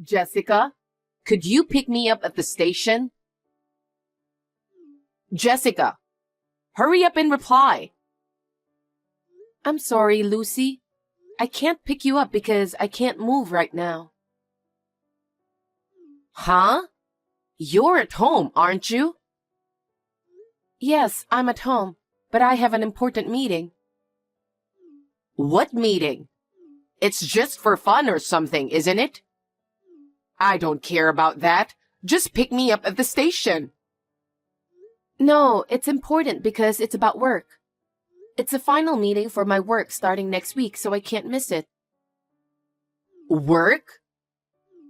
Jessica, could you pick me up at the station? Jessica, hurry up and reply. I'm sorry, Lucy. I can't pick you up because I can't move right now. Huh? You're at home, aren't you? Yes, I'm at home, but I have an important meeting. What meeting? It's just for fun or something, isn't it? I don't care about that. Just pick me up at the station. No, it's important because it's about work. It's a final meeting for my work starting next week, so I can't miss it. Work?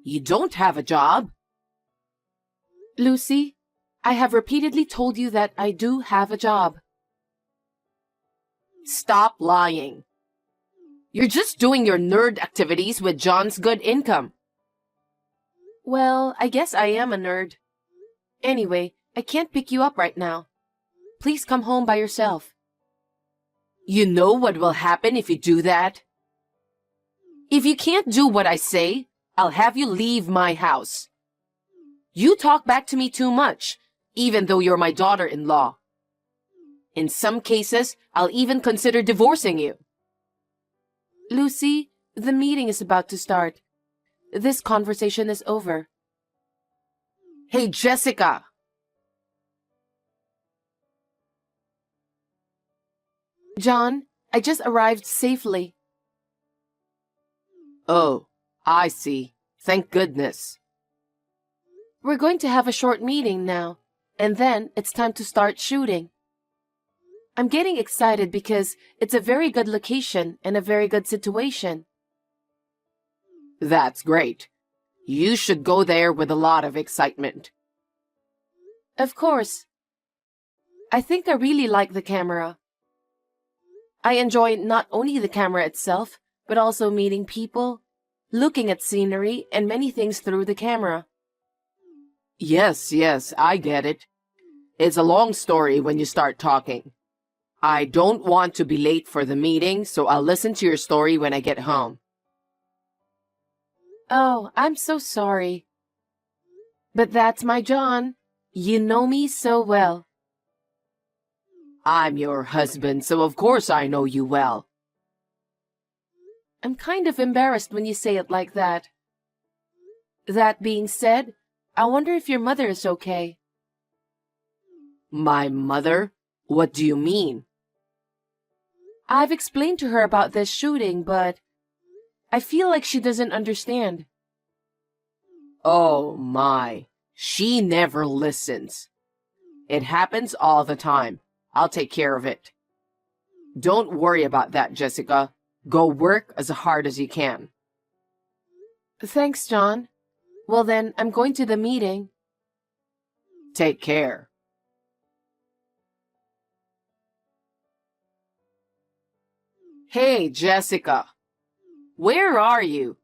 You don't have a job? Lucy, I have repeatedly told you that I do have a job. Stop lying. You're just doing your nerd activities with John's good income. Well, I guess I am a nerd. Anyway, I can't pick you up right now. Please come home by yourself. You know what will happen if you do that? If you can't do what I say, I'll have you leave my house. You talk back to me too much, even though you're my daughter-in-law. In some cases, I'll even consider divorcing you. Lucy, the meeting is about to start. This conversation is over. Hey, Jessica! John, I just arrived safely. Oh, I see. Thank goodness. We're going to have a short meeting now, and then it's time to start shooting. I'm getting excited because it's a very good location and a very good situation. That's great. You should go there with a lot of excitement. Of course. I think I really like the camera. I enjoy not only the camera itself, but also meeting people, looking at scenery, and many things through the camera. Yes, I get it. It's a long story when you start talking. I don't want to be late for the meeting, so I'll listen to your story when I get home. Oh, I'm so sorry. But that's my John. You know me so well. I'm your husband, so of course I know you well. I'm kind of embarrassed when you say it like that. That being said, I wonder if your mother is okay. My mother? What do you mean? I've explained to her about this shooting, but I feel like she doesn't understand. Oh my, she never listens. It happens all the time. I'll take care of it. Don't worry about that, Jessica. Go work as hard as you can. Thanks, John. Well then, I'm going to the meeting. Take care. Hey, Jessica. Where are you?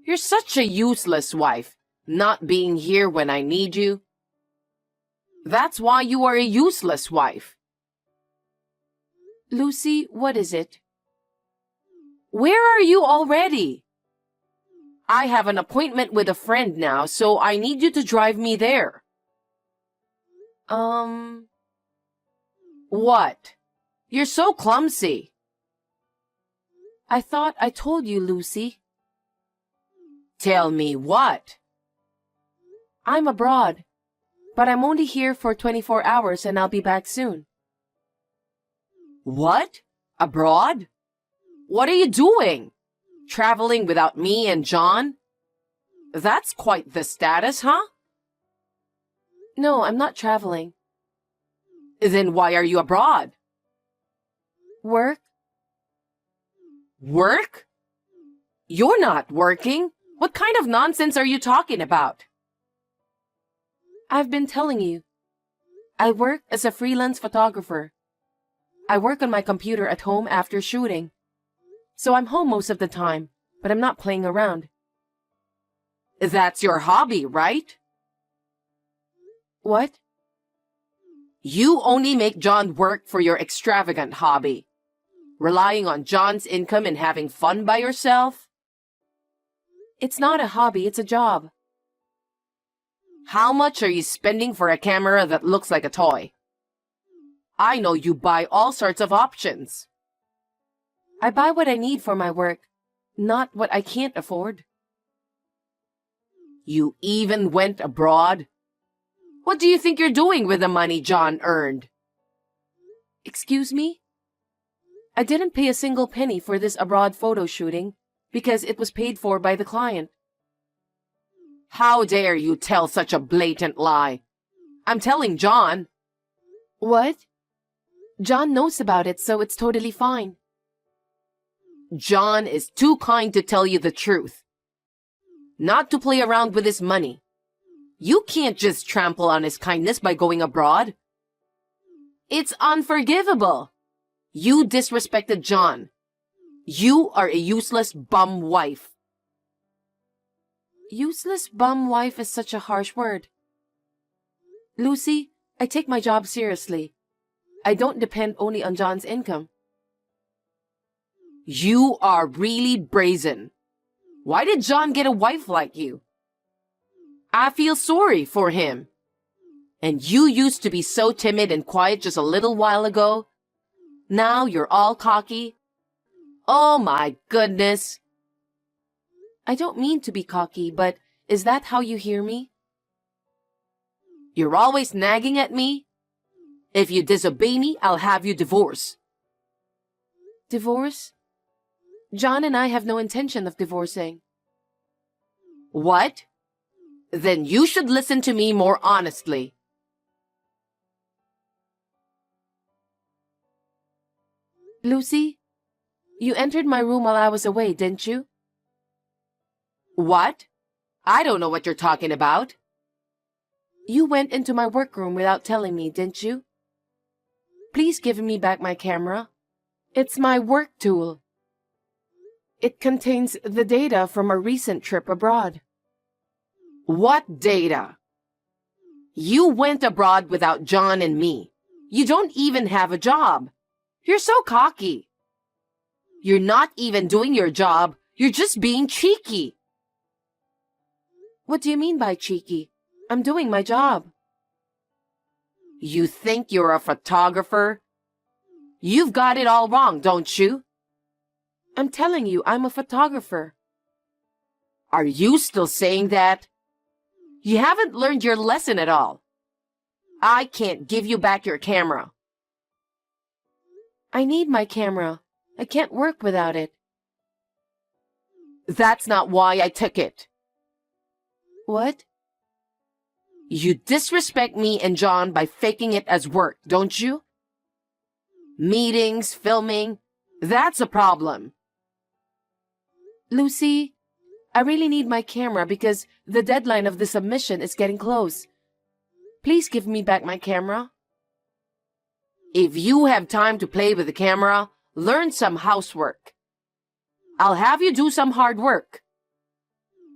You're such a useless wife, not being here when I need you. That's why you are a useless wife. Lucy, what is it? Where are you already? I have an appointment with a friend now, so I need you to drive me there. What? You're so clumsy. I thought I told you, Lucy. Tell me what? I'm abroad, but I'm only here for 24 hours and I'll be back soon. What? Abroad? What are you doing? Traveling without me and John? That's quite the status, huh? No, I'm not traveling. Then why are you abroad? Work? Work? You're not working. What kind of nonsense are you talking about? I've been telling you. I work as a freelance photographer. I work on my computer at home after shooting. So I'm home most of the time, but I'm not playing around. That's your hobby, right? What? You only make John work for your extravagant hobby. Relying on John's income and having fun by yourself? It's not a hobby, it's a job. How much are you spending for a camera that looks like a toy? I know you buy all sorts of options. I buy what I need for my work, not what I can't afford. You even went abroad? What do you think you're doing with the money John earned? Excuse me? I didn't pay a single penny for this abroad photo shooting because it was paid for by the client. How dare you tell such a blatant lie? I'm telling John. What? John knows about it, so it's totally fine. John is too kind to tell you the truth. Not to play around with his money. You can't just trample on his kindness by going abroad. It's unforgivable. You disrespected John. You are a useless bum wife. Useless bum wife is such a harsh word. Lucy, I take my job seriously. I don't depend only on John's income. You are really brazen. Why did John get a wife like you? I feel sorry for him. And you used to be so timid and quiet just a little while ago. Now you're all cocky. Oh my goodness. I don't mean to be cocky, but is that how you hear me? You're always nagging at me. If you disobey me, I'll have you divorced. Divorce? John and I have no intention of divorcing. What? Then you should listen to me more honestly. Lucy, you entered my room while I was away, didn't you? What? I don't know what you're talking about. You went into my workroom without telling me, didn't you? Please give me back my camera. It's my work tool. It contains the data from a recent trip abroad. What data? You went abroad without John and me. You don't even have a job. You're so cocky. You're not even doing your job. You're just being cheeky. What do you mean by cheeky? I'm doing my job. You think you're a photographer? You've got it all wrong, don't you? I'm telling you, I'm a photographer. Are you still saying that? You haven't learned your lesson at all. I can't give you back your camera. I need my camera. I can't work without it. That's not why I took it. What? You disrespect me and John by faking it as work, don't you? Meetings, filming, that's a problem. Lucy, I really need my camera because the deadline of the submission is getting close. Please give me back my camera. If you have time to play with the camera, learn some housework. I'll have you do some hard work.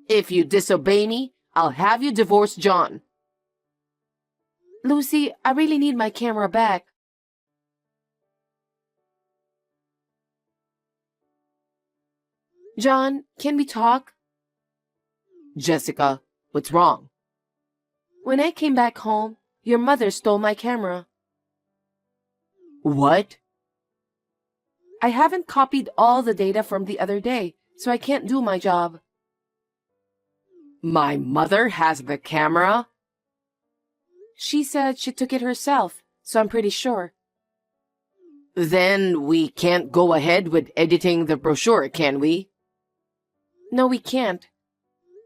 If you disobey me, I'll have you divorce John. Lucy, I really need my camera back. John, can we talk? Jessica, what's wrong? When I came back home, your mother stole my camera. What? I haven't copied all the data from the other day, so I can't do my job. My mother has the camera? She said she took it herself, so I'm pretty sure. Then we can't go ahead with editing the brochure, can we? No, we can't.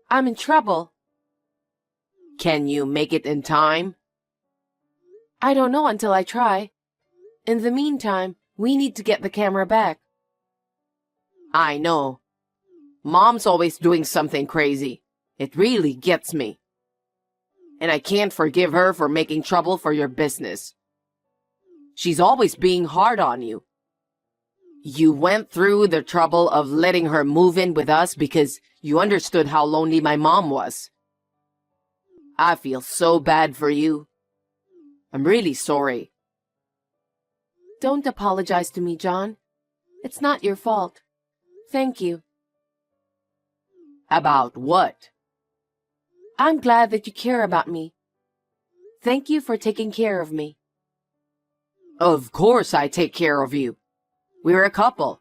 I'm in trouble. Can you make it in time? I don't know until I try. In the meantime, we need to get the camera back. I know. Mom's always doing something crazy. It really gets me. And I can't forgive her for making trouble for your business. She's always being hard on you. You went through the trouble of letting her move in with us because you understood how lonely my mom was. I feel so bad for you. I'm really sorry. Don't apologize to me, John. It's not your fault. Thank you. About what? I'm glad that you care about me. Thank you for taking care of me. Of course I take care of you. We're a couple.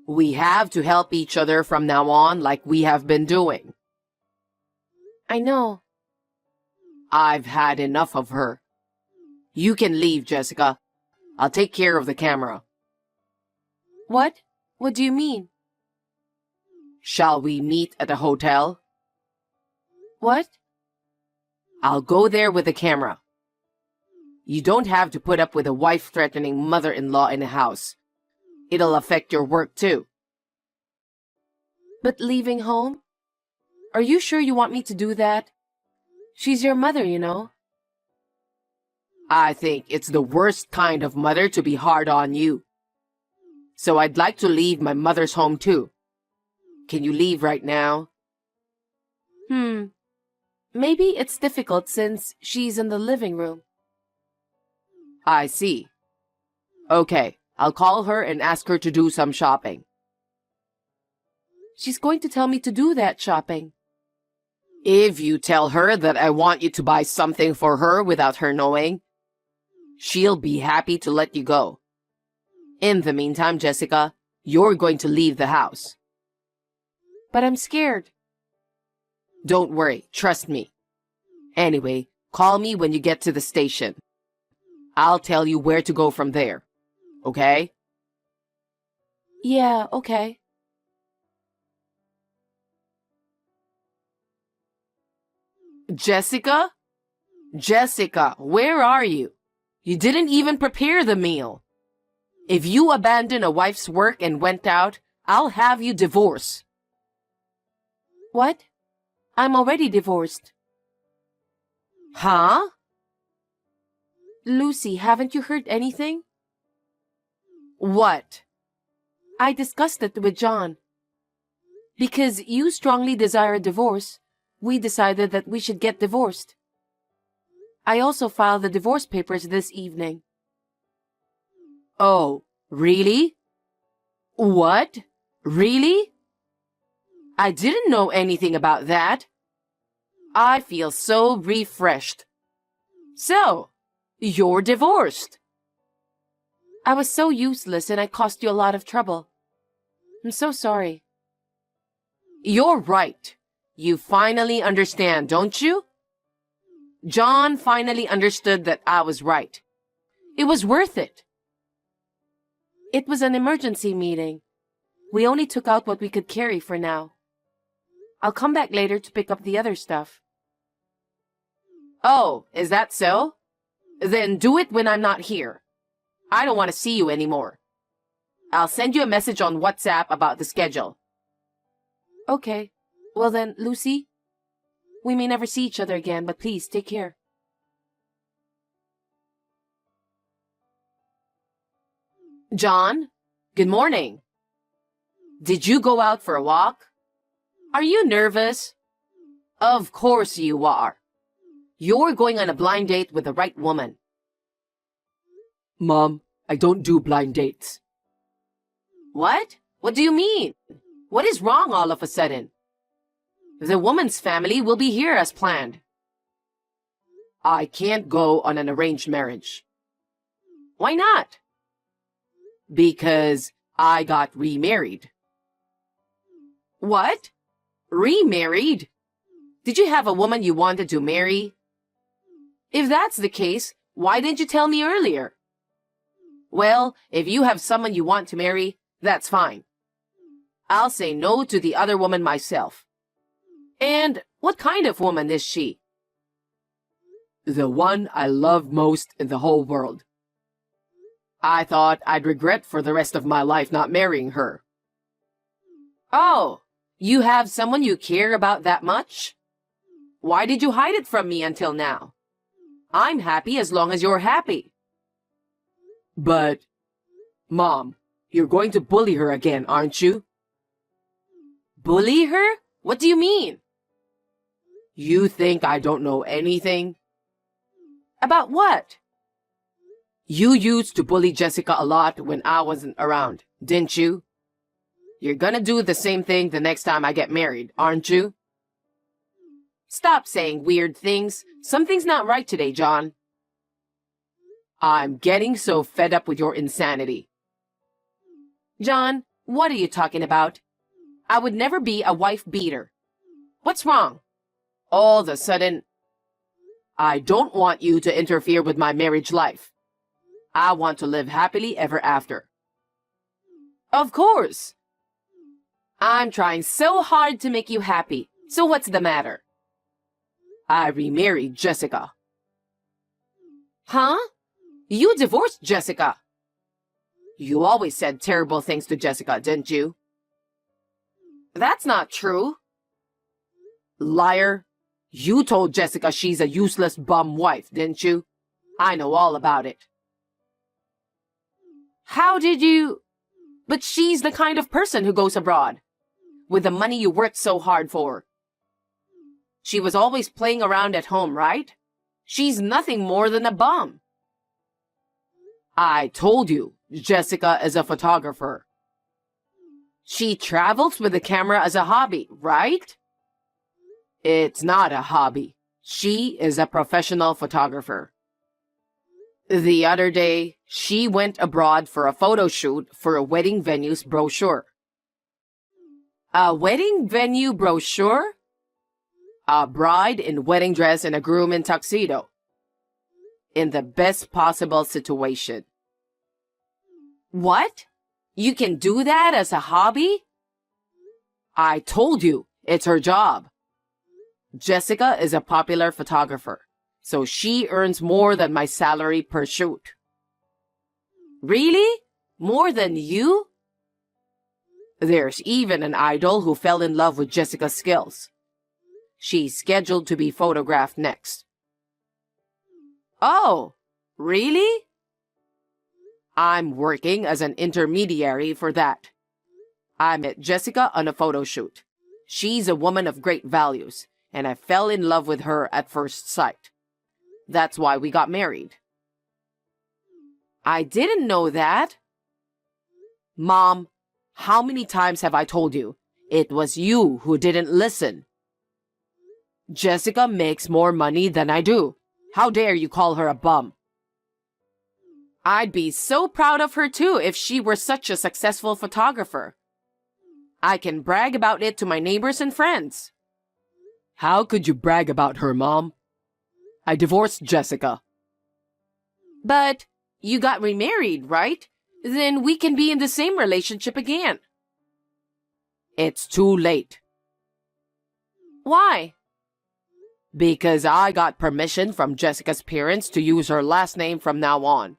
We have to help each other from now on like we have been doing. I know. I've had enough of her. You can leave, Jessica. I'll take care of the camera. What? What do you mean? Shall we meet at a hotel? What? I'll go there with the camera. You don't have to put up with a wife-threatening mother-in-law in the house. It'll affect your work too. But leaving home? Are you sure you want me to do that? She's your mother, you know. I think it's the worst kind of mother to be hard on you. So I'd like to leave my mother's home too. Can you leave right now? Maybe it's difficult since she's in the living room. I see. Okay, I'll call her and ask her to do some shopping. She's going to tell me to do that shopping. If you tell her that I want you to buy something for her without her knowing, she'll be happy to let you go. In the meantime, Jessica, you're going to leave the house. But I'm scared. Don't worry, trust me. Anyway, call me when you get to the station. I'll tell you where to go from there. Okay? Yeah, okay. Jessica? Jessica, where are you? You didn't even prepare the meal. If you abandon a wife's work and went out, I'll have you divorced. What? I'm already divorced. Huh? Lucy, haven't you heard anything? What? I discussed it with John. Because you strongly desire a divorce, we decided that we should get divorced. I also filed the divorce papers this evening. Oh, really? What? Really? I didn't know anything about that. I feel so refreshed. So, you're divorced. I was so useless and I caused you a lot of trouble. I'm so sorry. You're right. You finally understand, don't you? John finally understood that I was right. It was worth it. It was an emergency meeting. We only took out what we could carry for now. I'll come back later to pick up the other stuff. Oh, is that so? Then do it when I'm not here. I don't want to see you anymore. I'll send you a message on WhatsApp about the schedule. Okay. Well then, Lucy, we may never see each other again, but please take care. John, good morning. Did you go out for a walk? Are you nervous? Of course you are. You're going on a blind date with the right woman. Mom, I don't do blind dates. What? What do you mean? What is wrong all of a sudden? The woman's family will be here as planned. I can't go on an arranged marriage. Why not? Because I got remarried. What? Remarried? Did you have a woman you wanted to marry? If that's the case, why didn't you tell me earlier? Well, if you have someone you want to marry, that's fine. I'll say no to the other woman myself. And what kind of woman is she? The one I love most in the whole world. I thought I'd regret for the rest of my life not marrying her. Oh, you have someone you care about that much? Why did you hide it from me until now? I'm happy as long as you're happy. But, Mom, you're going to bully her again, aren't you? Bully her? What do you mean? You think I don't know anything? About what? You used to bully Jessica a lot when I wasn't around, didn't you? You're gonna do the same thing the next time I get married, aren't you? Stop saying weird things. Something's not right today, John. I'm getting so fed up with your insanity. John, what are you talking about? I would never be a wife beater. What's wrong? All of a sudden, I don't want you to interfere with my marriage life. I want to live happily ever after. Of course. I'm trying so hard to make you happy. So what's the matter? I remarried Jessica. Huh? You divorced Jessica. You always said terrible things to Jessica, didn't you? That's not true. Liar. You told Jessica she's a useless bum wife, didn't you? I know all about it. How did you... But she's the kind of person who goes abroad, with the money you worked so hard for. She was always playing around at home, right? She's nothing more than a bum. I told you, Jessica is a photographer. She travels with a camera as a hobby, right? It's not a hobby. She is a professional photographer. The other day, she went abroad for a photo shoot for a wedding venue's brochure. A wedding venue brochure? A bride in wedding dress and a groom in tuxedo. In the best possible situation. What? You can do that as a hobby? I told you, it's her job. Jessica is a popular photographer, so she earns more than my salary per shoot. Really? More than you? There's even an idol who fell in love with Jessica's skills. She's scheduled to be photographed next. Oh, really? I'm working as an intermediary for that. I met Jessica on a photo shoot. She's a woman of great values, and I fell in love with her at first sight. That's why we got married. I didn't know that. Mom, how many times have I told you? It was you who didn't listen. Jessica makes more money than I do. How dare you call her a bum? I'd be so proud of her too if she were such a successful photographer. I can brag about it to my neighbors and friends. How could you brag about her, Mom? I divorced Jessica. But you got remarried, right? Then we can be in the same relationship again. It's too late. Why? Because I got permission from Jessica's parents to use her last name from now on.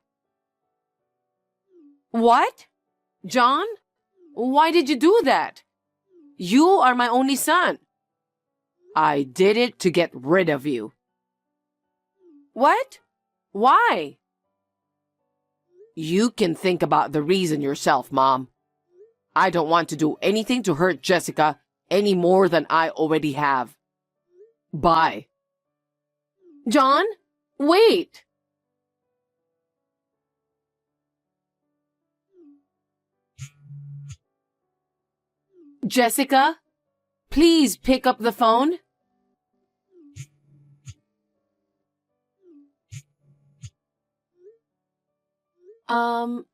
What? John? Why did you do that? You are my only son. I did it to get rid of you. What? Why? You can think about the reason yourself, Mom. I don't want to do anything to hurt Jessica any more than I already have. Bye. John, wait. Jessica, please pick up the phone.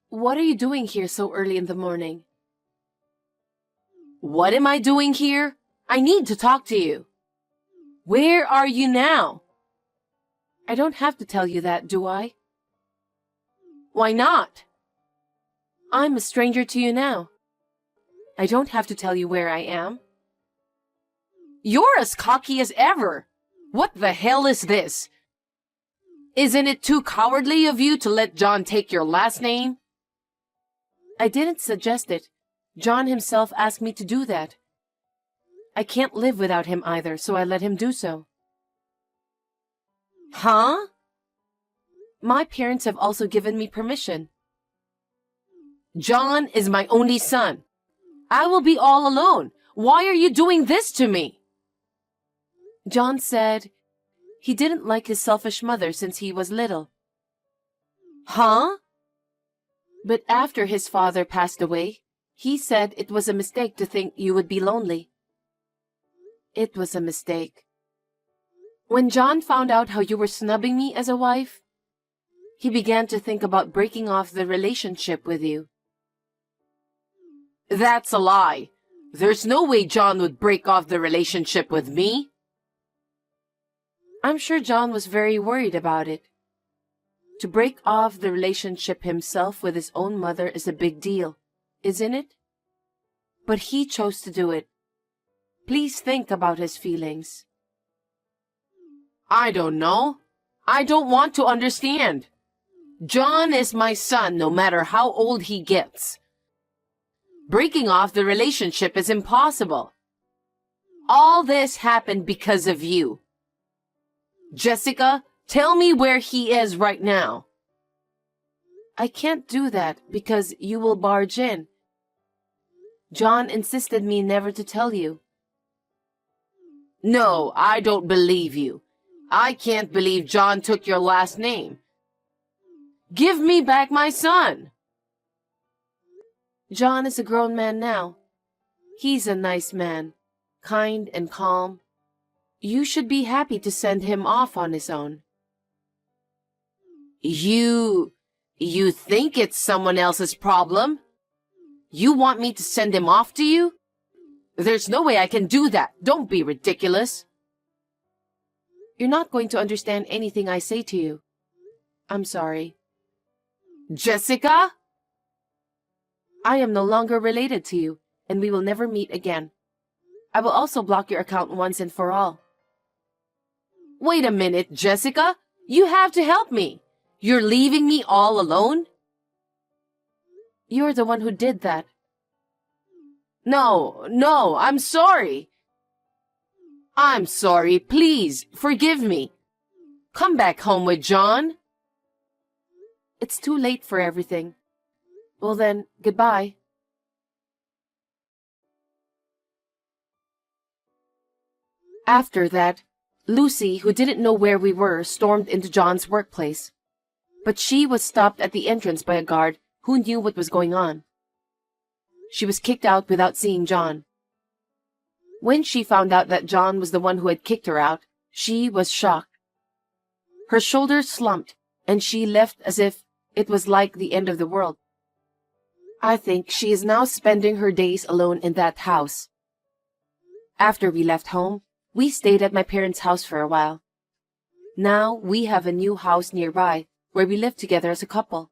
What are you doing here so early in the morning? What am I doing here? I need to talk to you. Where are you now? I don't have to tell you that, do I? Why not? I'm a stranger to you now. I don't have to tell you where I am. You're as cocky as ever. What the hell is this? Isn't it too cowardly of you to let John take your last name? I didn't suggest it. John himself asked me to do that. I can't live without him either, so I let him do so. Huh? My parents have also given me permission. John is my only son. I will be all alone. Why are you doing this to me? John said he didn't like his selfish mother since he was little. Huh? But after his father passed away, He said it was a mistake to think you would be lonely. It was a mistake. When John found out how you were snubbing me as a wife, he began to think about breaking off the relationship with you. That's a lie. There's no way John would break off the relationship with me. I'm sure John was very worried about it. To break off the relationship himself with his own mother is a big deal, isn't it? But he chose to do it. Please think about his feelings. I don't know. I don't want to understand. John is my son no matter how old he gets. Breaking off the relationship is impossible. All this happened because of you. Jessica, tell me where he is right now. I can't do that because you will barge in. John insisted me never to tell you. No, I don't believe you. I can't believe John took your last name. Give me back my son. John is a grown man now. He's a nice man, kind and calm. You should be happy to send him off on his own. You think it's someone else's problem? You want me to send him off to you? There's no way I can do that. Don't be ridiculous. You're not going to understand anything I say to you. I'm sorry. Jessica? I am no longer related to you, and we will never meet again. I will also block your account once and for all. Wait a minute, Jessica. You have to help me. You're leaving me all alone? You're the one who did that. No, I'm sorry. I'm sorry. Please, forgive me. Come back home with John. It's too late for everything. Well then, goodbye. After that, Lucy, who didn't know where we were, stormed into John's workplace. But she was stopped at the entrance by a guard who knew what was going on. She was kicked out without seeing John. When she found out that John was the one who had kicked her out, she was shocked. Her shoulders slumped, and she left as if it was like the end of the world. I think she is now spending her days alone in that house. After we left home, we stayed at my parents' house for a while. Now we have a new house nearby where we live together as a couple.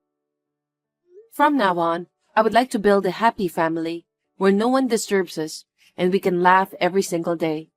From now on, I would like to build a happy family where no one disturbs us and we can laugh every single day.